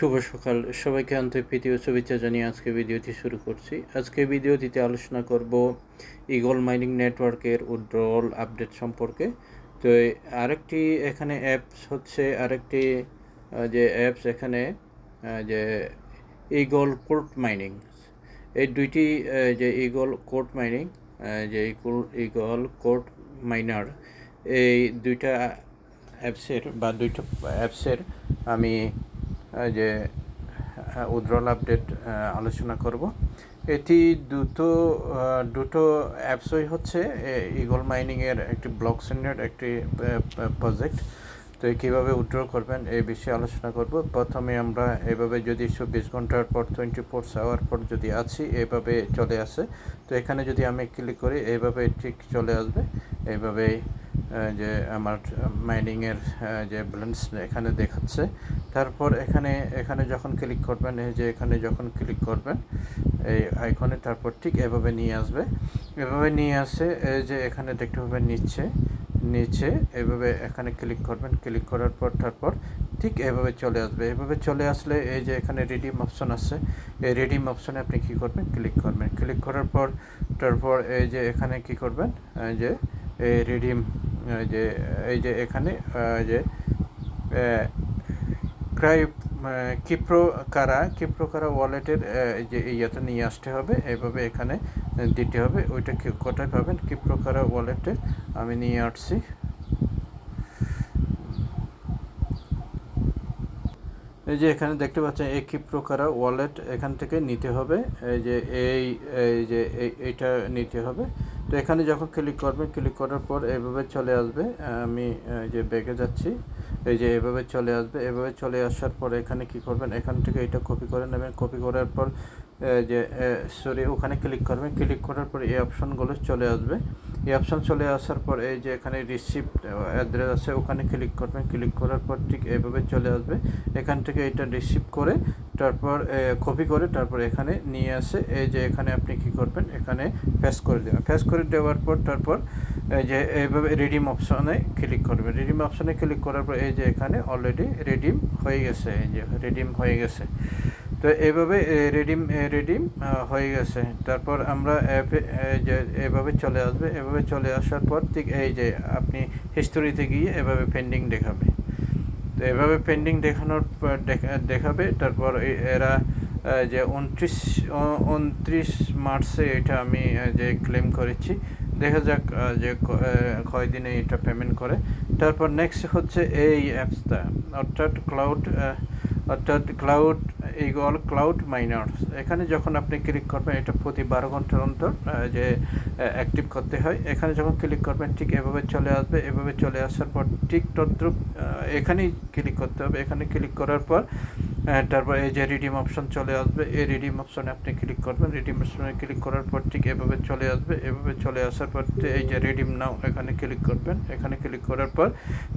শুভ সকাল সবাইকে আন্তরিক প্রীতি ও শুভেচ্ছা জানিয়ে আজকে ভিডিওটি শুরু করছি। আজকে ভিডিওটিতে আলোচনা করব ইগল মাইনিং নেটওয়ার্কের উইথড্রয়াল আপডেট সম্পর্কে। তো আরেকটি এখানে অ্যাপস হচ্ছে যে অ্যাপস এখানে যে ইগল কোড মাইনিং, এই দুইটি যে ইগল কোড মাইনিং যে ইগল কোড মাইনার, এই দুইটা অ্যাপসের আমি যে উইথড্রয়াল আপডেট আলোচনা করব। এটি দুটো অ্যাপসই হচ্ছে ইগল মাইনিংয়ের একটি ব্লক চেইনের একটি প্রজেক্ট। তো কীভাবে উইথড্র করবেন এই বিষয়ে আলোচনা করব। প্রথমে আমরা এভাবে যদি 24 ঘন্টার পর 24 আওয়ার পর যদি আছি, এভাবে চলে আসে। তো এখানে যদি আমি ক্লিক করি এইভাবে ঠিক চলে আসবে। এইভাবে যে আমার মাইনিংয়ের যে ব্যালেন্স এখানে দেখাচ্ছে। তারপর এখানে যখন ক্লিক করবেন, এই যে এখানে যখন ক্লিক করবেন এই আইকনে, তারপর ঠিক এভাবে নিয়ে আসবে। এভাবে নিয়ে আসে এই যে এখানে দেখতে পাবেন নিচে এভাবে এখানে ক্লিক করবেন। ক্লিক করার পর তারপর ঠিক এভাবে চলে আসবে। এভাবে চলে আসলে এই যে এখানে রিডিম অপশন আছে, এই রিডিম অপশনে আপনি কী করবেন, ক্লিক করবেন। ক্লিক করার পর তারপর এই যে এখানে কী করবেন, যে এই রিডিম এই যে এখানে যে ক্রিপ্টোকারা ওয়ালেটের যে ইয়েটা নিয়ে আসতে হবে, এইভাবে এখানে দিতে হবে। ওইটা কোথায় পাবেন, ক্রিপ্টোকারা ওয়ালেটে আমি নিয়ে আসছি। এই যে এখানে দেখতে পাচ্ছেন এই ক্রিপ্টোকারা ওয়ালেট এখান থেকে নিতে হবে। এই যে এইটা নিতে হবে। তো এখানে যখন ক্লিক করবেন, ক্লিক করার পর এইভাবে চলে আসবে। আমি যে ব্যাগে যাচ্ছি, এই যে এভাবে চলে আসবে। এভাবে চলে আসার পর এখানে কি করবেন, এখান থেকে এটা কপি করে নেবেন। কপি করার পর ওখানে ক্লিক করবেন। ক্লিক করার পর এই অপশনগুলো চলে আসবে। এই অপশন চলে আসার পর এই যে এখানে রিসিপ্ট অ্যাড্রেস আছে, ওখানে ক্লিক করবেন। ক্লিক করার পর ঠিক এইভাবে চলে আসবে। এখান থেকে এটা রিসিভ করে তারপর কপি করে তারপর এখানে নিয়ে আসে। এই যে এখানে আপনি কি করবেন, এখানে পেস্ট করে দেবেন। পেস্ট করে দেওয়ার পর তারপর এই যে এইভাবে রিডিম অপশনে ক্লিক করবেন। রিডিম অপশনে ক্লিক করার পর এই যে এখানে অলরেডি রিডিম হয়ে গেছে। এই যে রিডিম হয়ে গেছে। তো এইভাবে রিডিম হয়ে গেছে। তারপর আমরা যে এভাবে চলে আসবে। এভাবে চলে আসার পর ঠিক এই যে আপনি হিস্টোরিতে গিয়ে এভাবে পেন্ডিং দেখাবে। তো এভাবে পেন্ডিং দেখানোর পর দেখাবে। তারপর এরা যে 29 মার্চে এটা আমি যে ক্লেম করেছি, দেখা যাক যে কয়দিনে এটা পেমেন্ট করে। তারপর নেক্সট হচ্ছে এই অ্যাপসটা, অর্থাৎ ইগল ক্লাউড মাইনার্স। এখানে যখন আপনি ক্লিক করবেন, এটা প্রতি 12 ঘন্টার অন্তর যে অ্যাক্টিভ করতে হয়। এখানে যখন ক্লিক করবেন ঠিক এভাবে চলে আসবে। এভাবে চলে আসার পর ঠিক তদ্রুপ এখানেই ক্লিক করতে হবে। এখানে ক্লিক করার পর তারপর এই যে রিডিম অপশন চলে আসবে। এই রিডিম অপশনে আপনি ক্লিক করবেন। রিডিম অপশনে ক্লিক করার পর ঠিক এভাবে চলে আসবে। এভাবে চলে আসার পর এই যে রিডিম নাও এখানে ক্লিক করবেন। এখানে ক্লিক করার পর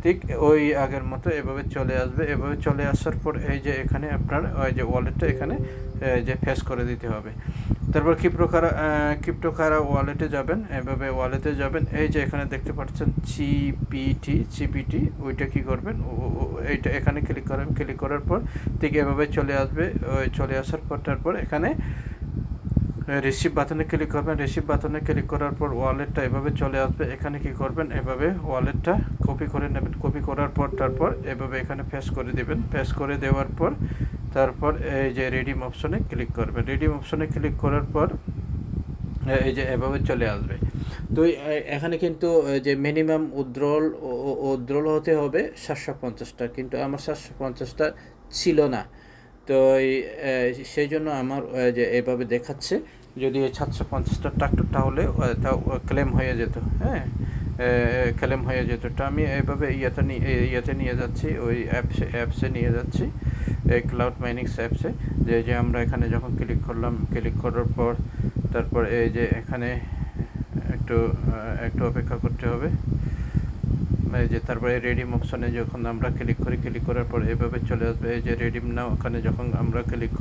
ঠিক ওই আগের মতো এভাবে চলে আসবে। এভাবে চলে আসার পর এই যে এখানে আপনার ওই যে ওয়ালেটটা এখানে যে ফেস করে দিতে হবে। তারপর ক্রিপ্টোকারা ওয়ালেটে যাবেন। এভাবে ওয়ালেটে যাবেন। এই যে এখানে দেখতে পাচ্ছেন সিপিটি, ওইটা কী করবেন, এইটা এখানে ক্লিক করবেন। ক্লিক করার পর ঠিক এভাবে চলে আসবে। চলে আসার পর তারপর এখানে রিসিভ বাটনে ক্লিক করবেন। রিসিভ বাটনে ক্লিক করার পর ওয়ালেটটা এভাবে চলে আসবে। এখানে কি করবেন, এভাবে ওয়ালেটটা কপি করে নেবেন। কপি করার পর তারপর এভাবে এখানে পেস্ট করে দেবেন। পেস্ট করে দেওয়ার পর তারপর এই যে রিডিম অপশনে ক্লিক করবেন। রিডিম অপশনে ক্লিক করার পর এই যে এভাবে চলে আসবে। তো এখানে কিন্তু যে মিনিমাম উইথড্রয়াল হতে হবে 750টা, কিন্তু আমার 750টা ছিল না। তো সেই জন্য আমার যে এভাবে দেখাচ্ছে, যদি 750টা থাকতো তাহলে তাও ক্লেম হয়ে যেত। হ্যাঁ, ক্লেম হয়ে যেত। তো আমি এইভাবে ইয়েতে নিয়ে যাচ্ছি, ওই অ্যাপসে নিয়ে যাচ্ছি, এই ক্লাউড মাইনিংস অ্যাপসে। যে আমরা এখানে যখন ক্লিক করলাম, ক্লিক করার পর তারপর এই যে এখানে একটু অপেক্ষা করতে হবে। এই যে তারপরে রিডিম অপশনে যখন আমরা ক্লিক করি, ক্লিক করার পর এভাবে চলে আসবে। এই যে রিডিম নাও ওখানে যখন আমরা ক্লিক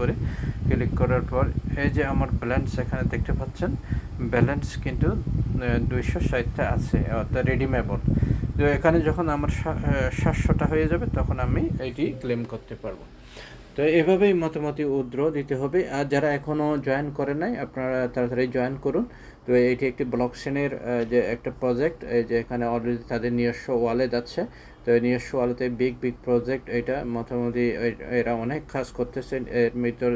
করার পর এই যে আমার ব্যালেন্স এখানে দেখতে পাচ্ছেন, ব্যালেন্স কিন্তু 260টা আছে, অর্থাৎ রিডিমেবল। তো এখানে যখন আমার 700টা হয়ে যাবে তখন আমি এইটি ক্লেম করতে পারবো। তো এভাবেই মতামতি উইথড্র দিতে হবে। আর যারা এখনও জয়েন করে নাই আপনারা তাড়াতাড়ি জয়েন করুন। তো এটি একটি ব্লকচেনের যে একটা প্রজেক্ট, এই যে এখানে অলরেডি তাদের নিজস্ব ওয়ালেট আছে। তো এই নিজস্ব ওয়ালেটে বিগ প্রজেক্ট, এটা মোটামুটি এরা অনেক কাজ করতেছে, এর ভিতর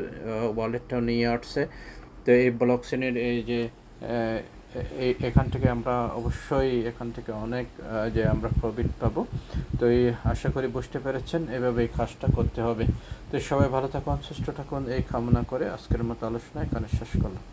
ওয়ালেটটাও নিয়ে আসছে। তো এই ব্লকচেনের এই যে এখান থেকে আমরা অবশ্যই এখান থেকে অনেক যে আমরা প্রফিট পাবো। তো এই আশা করি বুঝতে পেরেছেন, এভাবে এই কাজটা করতে হবে। তো সবাই ভালো থাকুন, সুস্থ থাকুন এই কামনা করে আজকের মতো আলোচনা এখানে শেষ করলাম।